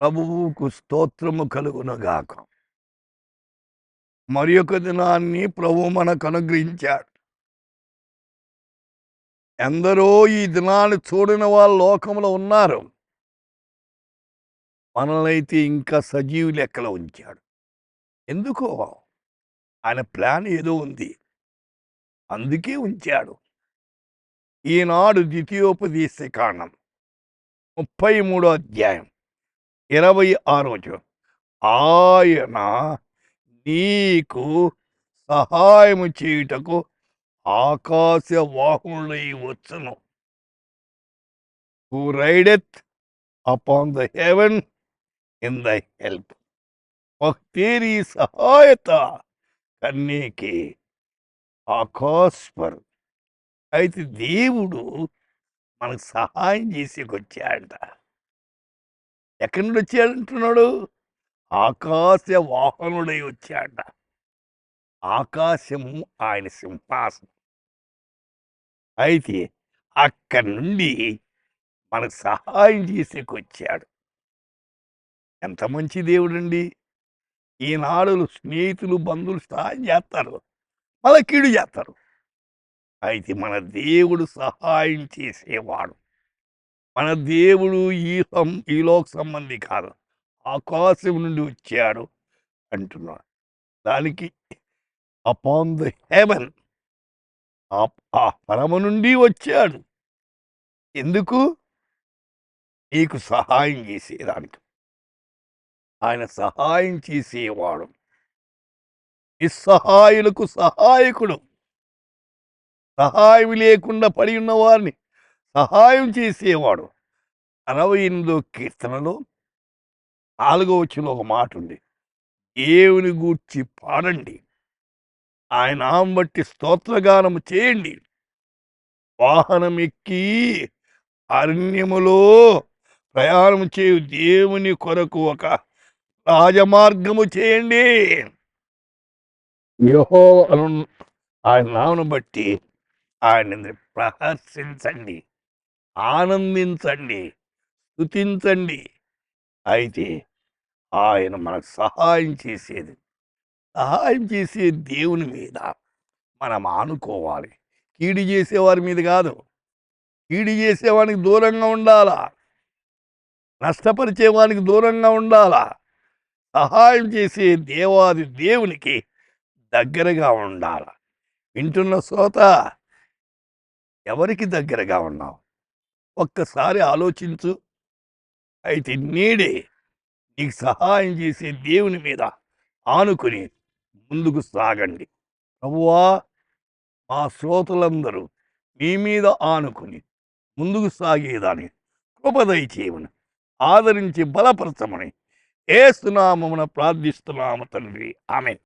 ప్రభువుకు స్తోత్రము కలుగునుగాక. మరి ఒక దినాన్ని ప్రభువు మనకు అనుగ్రహించాడు. ఎందరో ఈ దినాన్ని చూడని వాళ్ళు లోకంలో ఉన్నారు. మనల్నైతే ఇంకా సజీవ లెక్కలో ఉంచాడు. ఎందుకో ఆయన ప్లాన్ ఏదో ఉంది, అందుకే ఉంచాడు. ఈనాడు ద్వితీయోపదేశ కాండం 33వ అధ్యాయం 26 ఆయన నీకు సహాయము చేయుటకు ఆకాశ వాహనులై వచ్చును. Who rideth upon the heaven in the help. तेरी సహాయత కన్నీకి ఆకాశ్ పర్. అయితే దేవుడు మనకు సహాయం చేసేకొచ్చాడంట. ఎక్కడి నుండి వచ్చాడంటున్నాడు? ఆకాశ వాహనుడై వచ్చాడ. ఆకాశము ఆయన సింహాసనం. అయితే అక్కడి నుండి మనకు సహాయం చేసేకొచ్చాడు. ఎంత మంచి దేవుడండి! ఈనాడు స్నేహితులు బంధువులు సహాయం చేస్తారు, మళ్ళా కీడు చేస్తారు. అయితే మన దేవుడు సహాయం చేసేవాడు. మన దేవుడు ఈ లోక సంబంధి కాదు, ఆకాశం నుండి వచ్చాడు అంటున్నాడు. దానికి అపాన్ ద హెవెన్, ఆ పరమ నుండి వచ్చాడు. ఎందుకు? నీకు సహాయం చేసేదానికి. ఆయన సహాయం చేసేవాడు, నిస్సహాయులకు సహాయకుడు. సహాయం లేకుండా పడి ఉన్న వారిని సహాయం చేసేవాడు. 68వ కీర్తనలో 4వ వచనంలో ఒక మాట ఉంది. దేవుని గూర్చి పాడండి, ఆయన నామం బట్టి స్తోత్రగానము చేయండి. వాహనం ఎక్కి అరణ్యములో ప్రయాణం చేయు దేవుని కొరకు ఒక రాజమార్గము చేయండి. యెహోవాను ఆయన నామను బట్టి ఆయన ప్రహర్షించండి, ఆనందించండి, స్తుతించండి. అయితే ఆయన మనకు సహాయం చేసేది. సహాయం చేసే దేవుని మీద మనం ఆనుకోవాలి, కీడు చేసేవారి మీద కాదు. కీడు చేసేవానికి దూరంగా ఉండాలా, నష్టపరిచేవానికి దూరంగా ఉండాలా. సహాయం చేసే దేవాది దేవునికి దగ్గరగా ఉండాల. వింటున్న శ్రోత, ఎవరికి దగ్గరగా ఉన్నావు? ఒక్కసారి ఆలోచించు. అయితే నేడే నీకు సహాయం చేసే దేవుని మీద ఆనుకుని ముందుకు సాగండి. ప్రభువా, మా శ్రోతలందరూ మీ మీద ఆనుకుని ముందుకు సాగేదాన్ని కృప దయచేయమని, ఆదరించి బలపరచమని యేసు నామమున ప్రార్థిస్తున్నాము తండ్రి. ఆమేన్.